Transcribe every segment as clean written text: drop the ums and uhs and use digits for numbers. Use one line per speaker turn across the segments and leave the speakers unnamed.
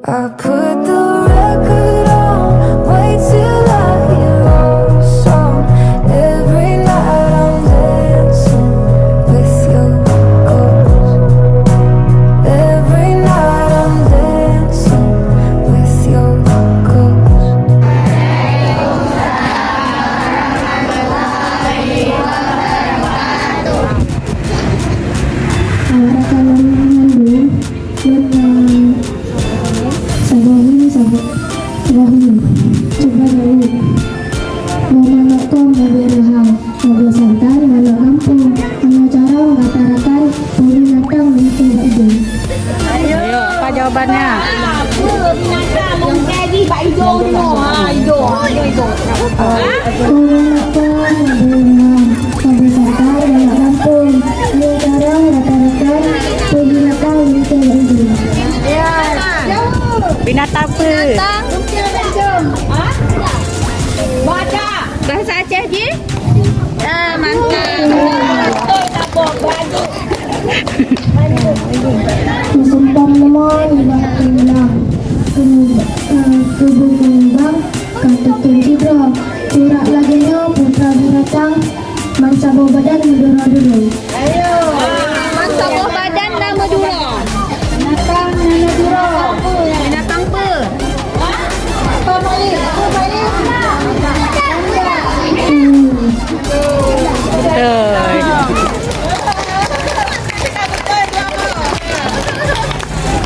I put the record on way till I hear your song. Every night I'm dancing with your ghost. Every night I'm dancing with your ghost.
Ahora kalau mengandung sabahin coba dulu mau manok ko mabirahang ngobrol santai manok kampung ano cara mengatakan binatang itu ide.
Ayo, apa jawabannya?
Binatang menjadi Pak Ido dulu. Ido.
Kalau manok ko mabirahang ngobrol santai manok kampung ano cara mengatakan binatang itu ide.
Binatang apa?
Baca.
Bahasa Aceh je? Mantap.
Sumpah lemon ibarat tulang tubuh kembang kata Tidro surat laginya putra binatang mansa bawa badan mudura dulu.
Ayo. Masa buah badan nama dulu.
Binatang nana duro.
Binatang apa?
Apa balik? Apa balik?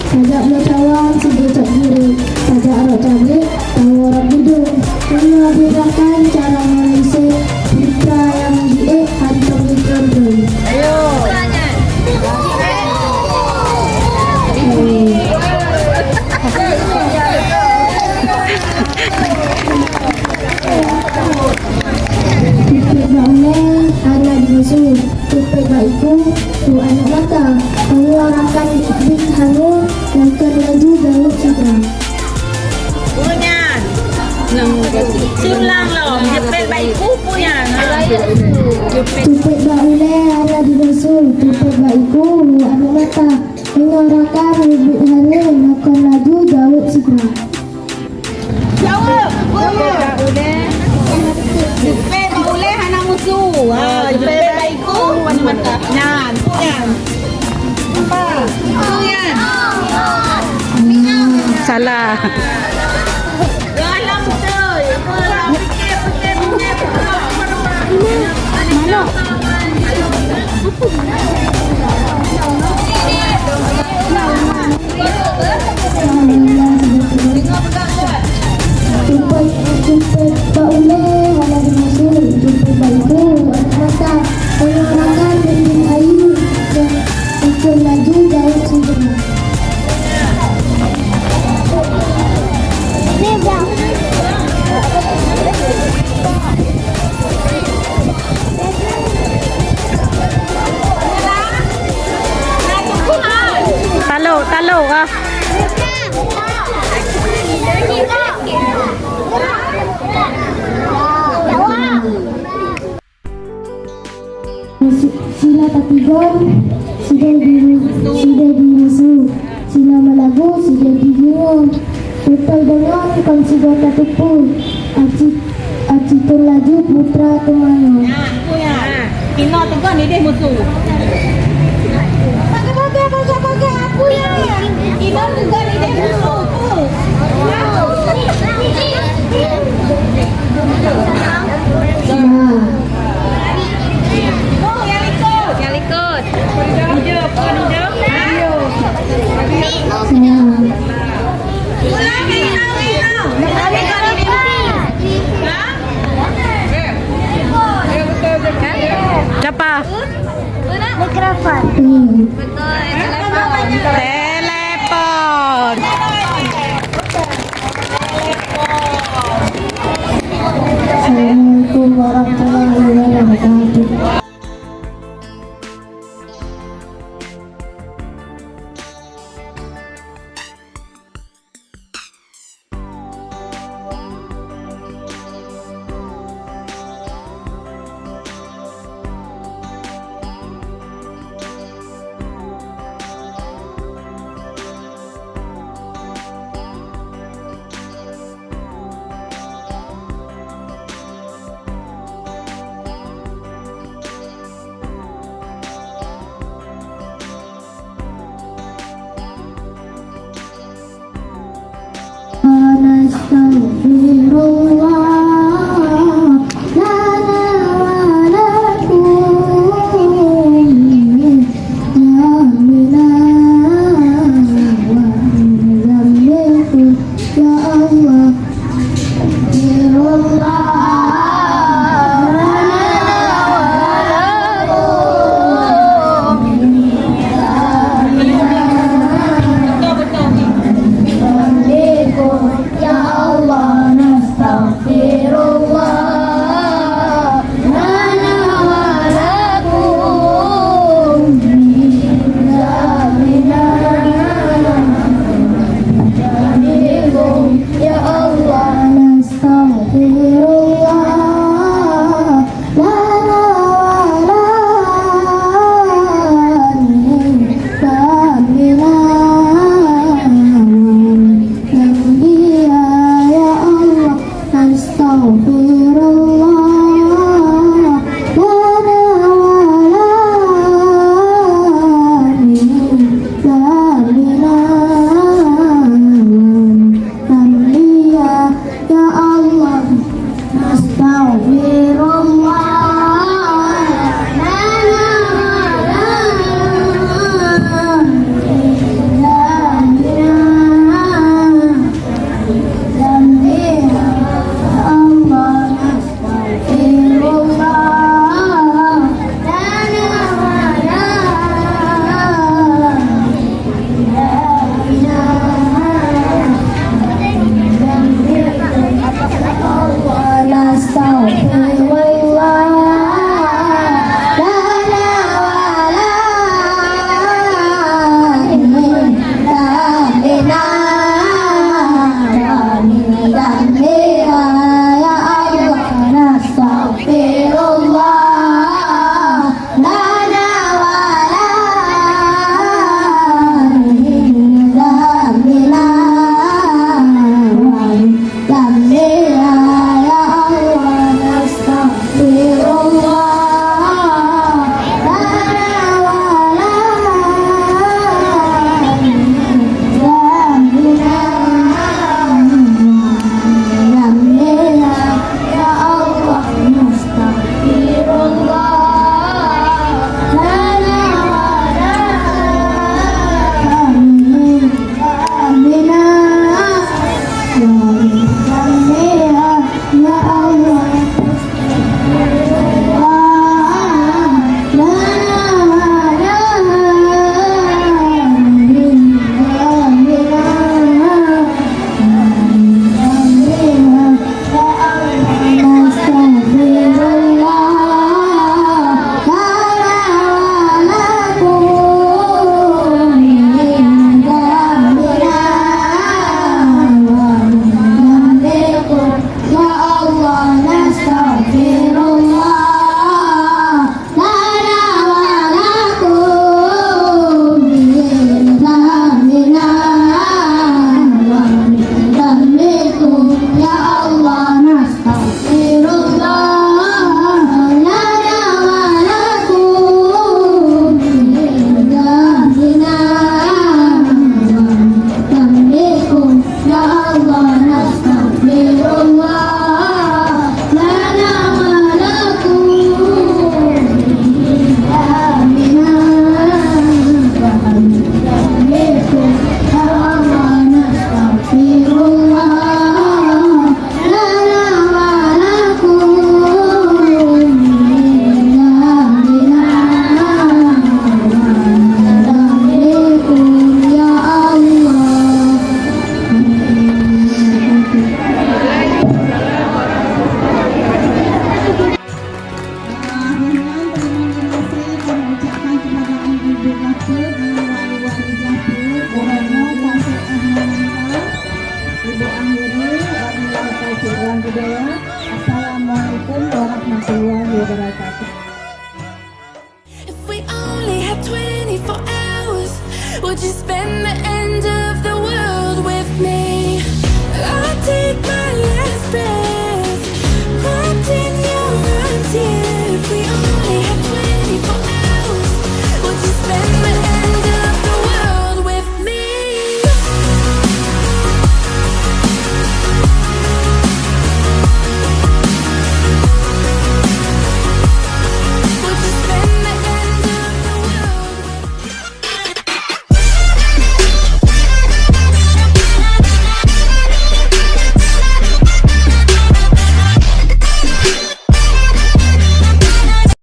Sajak bercawan sebujak diri sajak arok cabai tahu orang hidung menabirakan cara mengisi putra yang diek hantar di kandung.
Ayo.
Tupik bangunan anak dimusuh tupik baikku tu anak mata mengeluarkan bit hangu dan laju daun citra.
Punya. Siulang loh. Jepit baikku punya.
Tupik bangunan anak dimusuh tupik baikku tu anak mata mengeluarkan bit hangu dan laju daun citra.
Jawab. Jepit boleh anak musuh. Jepit baikku warna mata. Nyan. Nyan. Apa? Nyan.
Salah.
Dalam betul. Fikir.
Mana? Tupik bangunan anak dimusuh tupik baikku anak mata mengeluarkan bit ayu dan laju daun citra.
Taluk ah.
Sila Tatigon, sila dimusuh, sila Malago, sila digiung, putol dengan kang sigo tatupul, acitul laju putra tumano.
Punya. Pino tegon ni dia musuh. Pakai apa ya? Pino tegon ni dia musuh tu.
Nah,
Oh, yang ikut.
Yang ikut.
Hidup.
nah.
Ulang
Siapa?
Mikrofon.
Telepon.
Assalamualaikum warahmatullahi wabarakatuh. wabarakatuh.